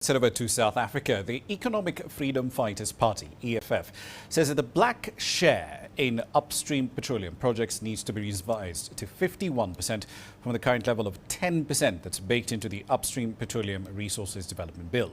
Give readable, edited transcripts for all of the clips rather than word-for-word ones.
Head over to South Africa. The Economic Freedom Fighters Party, EFF, says that the black share in upstream petroleum projects needs to be revised to 51% from the current level of 10% that's baked into the Upstream Petroleum Resources Development Bill.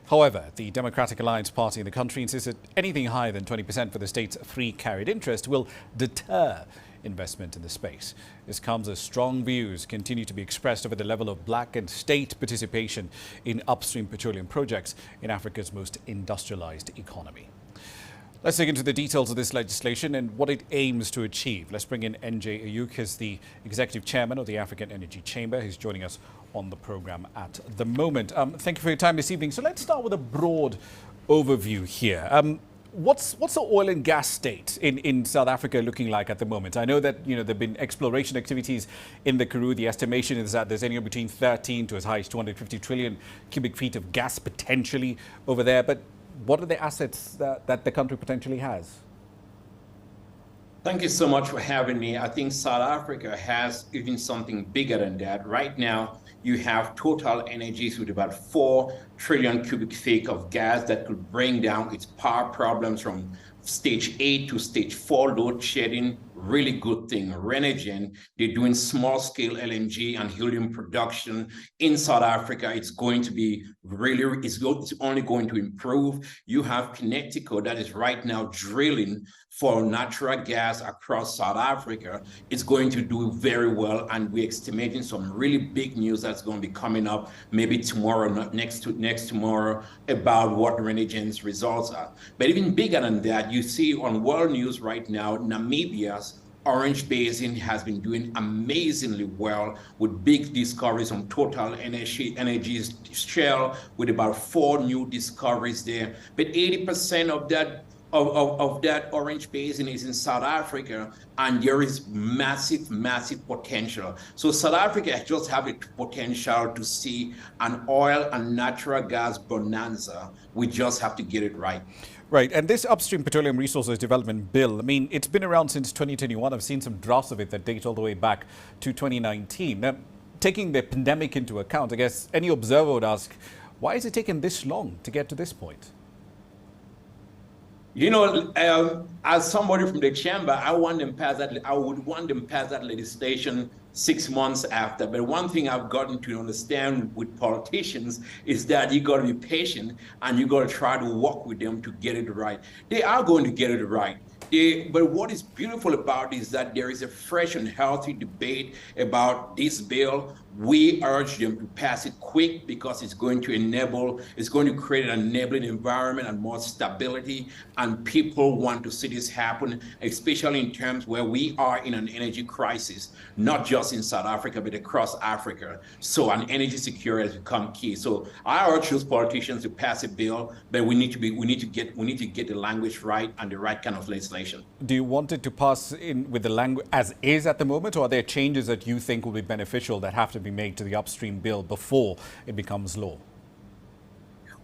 However, the Democratic Alliance Party in the country insists that anything higher than 20% for the state's free carried interest will deter investment in the space. This comes as strong views continue to be expressed over the level of black and state participation in upstream petroleum projects in Africa's most industrialized economy. Let's dig into the details of this legislation and what it aims to achieve. Let's bring in NJ Ayuk, who's the Executive Chairman of the African Energy Chamber, who's joining us on the program at the moment. Thank you for your time this evening. So let's start with a broad overview here. What's the oil and gas state in South Africa looking like at the moment? I know that there have been exploration activities in the Karoo. The estimation is that there's anywhere between 13 to as high as 250 trillion cubic feet of gas potentially over there. But what are the assets that the country potentially has? Thank you so much for having me. I think South Africa has even something bigger than that. Right now, you have Total Energies with about 4 trillion cubic feet of gas that could bring down its power problems from stage 8 to stage 4 load shedding. Really good thing. Renogen, they're doing small scale LNG and helium production in South Africa. It's going to be it's only going to improve. You have Kinetico that is right now drilling for natural gas across South Africa. It's going to do very well, and we're estimating some really big news that's going to be coming up maybe tomorrow, not next tomorrow, about what Renogen's results are. But even bigger than that, you see on world news right now, Namibia's Orange Basin has been doing amazingly well with big discoveries on Total Energies Shell with about 4 new discoveries there. But 80% of that Orange Basin is in South Africa, and there is massive potential. So South Africa just have a potential to see an oil and natural gas bonanza. We just have to get it right. Right, and this Upstream Petroleum Resources Development Bill, I mean, it's been around since 2021. I've seen some drafts of it that date all the way back to 2019. Now, taking the pandemic into account, I guess any observer would ask, why has it taken this long to get to this point? As somebody from the chamber, I would want them pass that legislation 6 months after. But one thing I've gotten to understand with politicians is that you got to be patient and you got to try to work with them to get it right. They are going to get it right. But what is beautiful about it is that there is a fresh and healthy debate about this bill. We urge them to pass it quick because it's going to create an enabling environment and more stability. And people want to see this happen, especially in terms where we are in an energy crisis, not just in South Africa, but across Africa. So an energy security has become key. So I urge those politicians to pass a bill, but we need to get the language right and the right kind of legislation. Do you want it to pass in with the language as is at the moment, or are there changes that you think will be beneficial that have to be made to the upstream bill before it becomes law?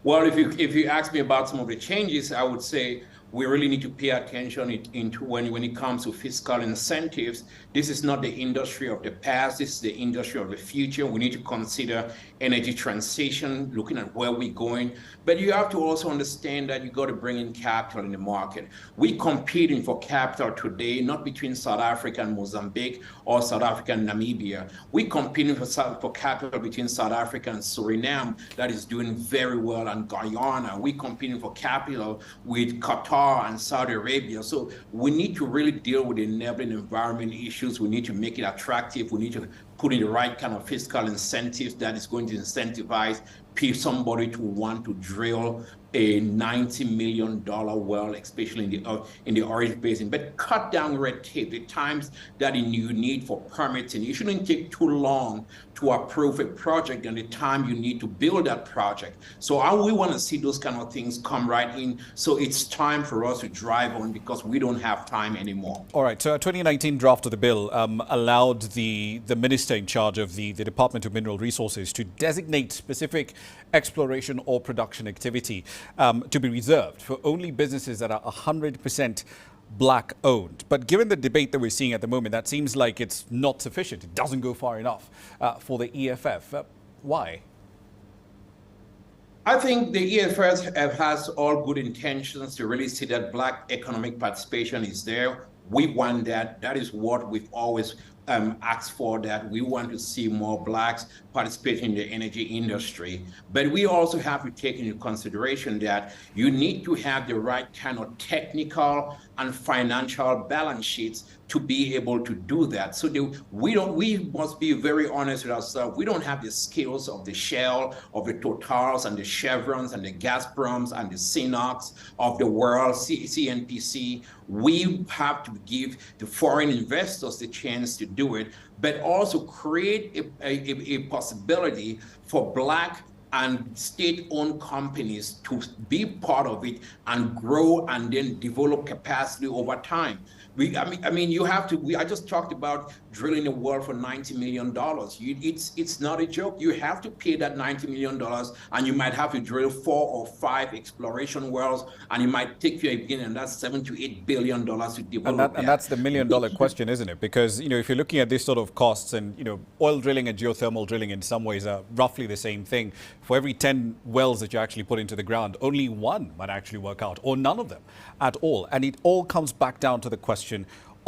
Well, if you ask me about some of the changes, I would say we really need to pay attention into when it comes to fiscal incentives. This is not the industry of the past. This is the industry of the future. We need to consider energy transition, looking at where we're going. But you have to also understand that you got to bring in capital in the market. We're competing for capital today, not between South Africa and Mozambique or South Africa and Namibia. We're competing for capital between South Africa and Suriname that is doing very well, and Guyana. We're competing for capital with Qatar and Saudi Arabia. So we need to really deal with the enabling environment issues. We need to make it attractive. We need to put in the right kind of fiscal incentives that is going to incentivize somebody to want to drill a $90 million well, especially in the Orange Basin. But cut down red tape, the times that you need for permitting. You shouldn't take too long to approve a project and the time you need to build that project. So we want to see those kind of things come right in. So it's time for us to drive on because we don't have time anymore. All right. So a 2019 draft of the bill allowed the minister in charge of the Department of Mineral Resources to designate specific exploration or production activity to be reserved for only businesses that are 100% black owned. But given the debate that we're seeing at the moment, that seems like it's not sufficient. It doesn't go far enough for the EFF. Why? I think the EFS has all good intentions to really see that Black economic participation is there. We want that. That is what we've always asked for, that we want to see more Blacks participating in the energy industry. But we also have to take into consideration that you need to have the right kind of technical and financial balance sheets to be able to do that. So we must be very honest with ourselves. We don't have the skills of the Shell, of the Totals, and the Chevrons, and the Gazproms, and the CNOOCs of the world, CNPC. We have to give the foreign investors the chance to do it, but also create a possibility for Black and state-owned companies to be part of it and grow and then develop capacity over time. I mean, you have to. I just talked about drilling a well for $90 million. It's not a joke. You have to pay that $90 million, and you might have to drill 4 or 5 exploration wells, and it might take you again, and that's $7 to $8 billion to develop. And that's the million-dollar question, isn't it? Because if you're looking at this sort of costs, and oil drilling and geothermal drilling in some ways are roughly the same thing. For every 10 wells that you actually put into the ground, only 1 might actually work out, or none of them at all. And it all comes back down to the question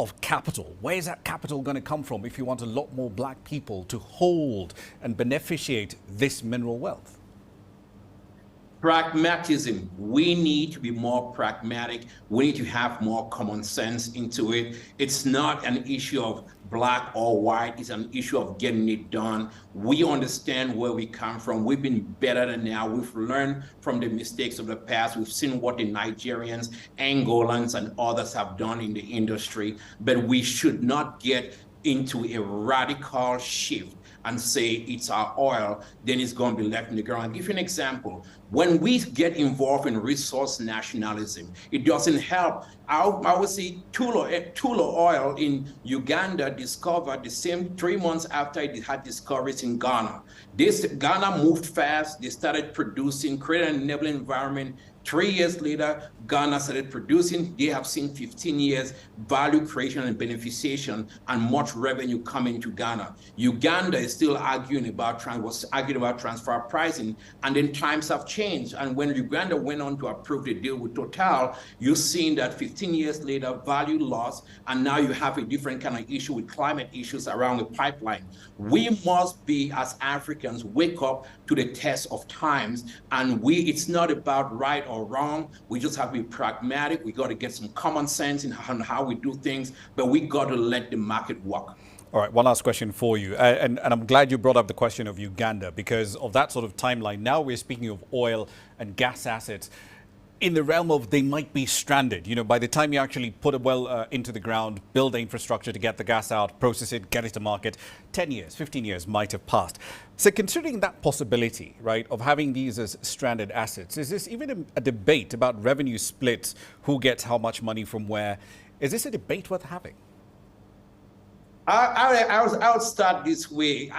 of capital. Where is that capital going to come from if you want a lot more Black people to hold and beneficiate this mineral wealth? Pragmatism. We need to be more pragmatic. We need to have more common sense into it. It's not an issue of Black or white. It's an issue of getting it done. We understand where we come from. We've been better than now. We've learned from the mistakes of the past. We've seen what the Nigerians, Angolans, and others have done in the industry. But we should not get into a radical shift and say it's our oil, then it's going to be left in the ground. I'll give you an example. When we get involved in resource nationalism, it doesn't help. I would say Tula oil in Uganda discovered the same 3 months after it had discoveries in Ghana. Ghana moved fast. They started producing, created an enabling environment. 3 years later, Ghana started producing. They have seen 15 years value creation and beneficiation and much revenue coming to Ghana. Uganda is still arguing about transfer pricing, and then times have changed. And when Uganda went on to approve the deal with Total, you're seeing that 15 years later, value lost, and now you have a different kind of issue with climate issues around the pipeline. We must be, as Africans, wake up to the test of times, and it's not about right or wrong. We just have to be pragmatic. We got to get some common sense in how we do things, but we got to let the market work. All right, one last question for you. And I'm glad you brought up the question of Uganda because of that sort of timeline. Now we're speaking of oil and gas assets in the realm of they might be stranded. By the time you actually put a well into the ground, build the infrastructure to get the gas out, process it, get it to market, 10 years, 15 years might have passed. So considering that possibility, right, of having these as stranded assets, is this even a debate about revenue splits, who gets how much money from where? Is this a debate worth having? I would start this way.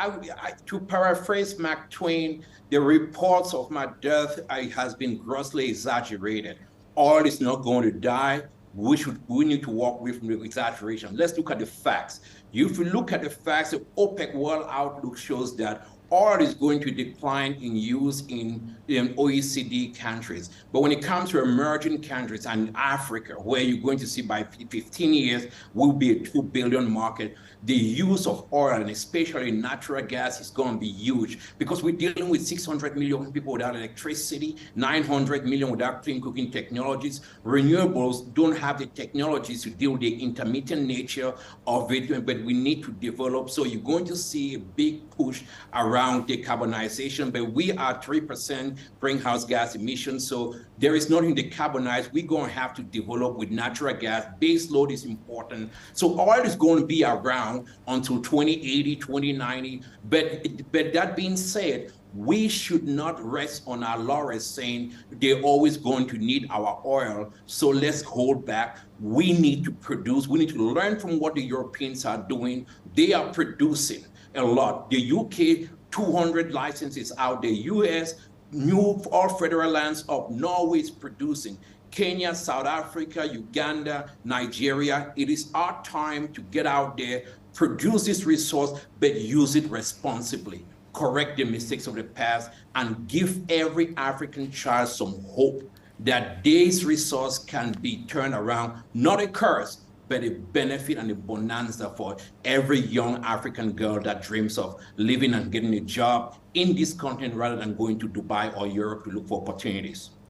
To paraphrase Mark Twain, the reports of my death has been grossly exaggerated. Oil is not going to die. We need to walk away from the exaggeration. Let's look at the facts. If you look at the facts, the OPEC World Outlook shows that oil is going to decline in use in OECD countries. But when it comes to emerging countries and Africa, where you're going to see by 15 years will be a 2 billion market, the use of oil, and especially natural gas, is going to be huge because we're dealing with 600 million people without electricity, 900 million without clean cooking technologies. Renewables don't have the technologies to deal with the intermittent nature of it, but we need to develop. So you're going to see a big push around decarbonization, but we are 3% greenhouse gas emissions. So there is nothing to decarbonize. We're going to have to develop with natural gas. Base load is important. So oil is going to be around until 2080, 2090. But that being said, we should not rest on our laurels saying they're always going to need our oil, so let's hold back. We need to produce. We need to learn from what the Europeans are doing. They are producing a lot. The UK, 200 licenses out there. US, new all federal lands up. Norway is producing. Kenya, South Africa, Uganda, Nigeria. It is our time to get out there, produce this resource, but use it responsibly. correct the mistakes of the past, and give every African child some hope that this resource can be turned around, not a curse, but a benefit and a bonanza for every young African girl that dreams of living and getting a job in this continent rather than going to Dubai or Europe to look for opportunities.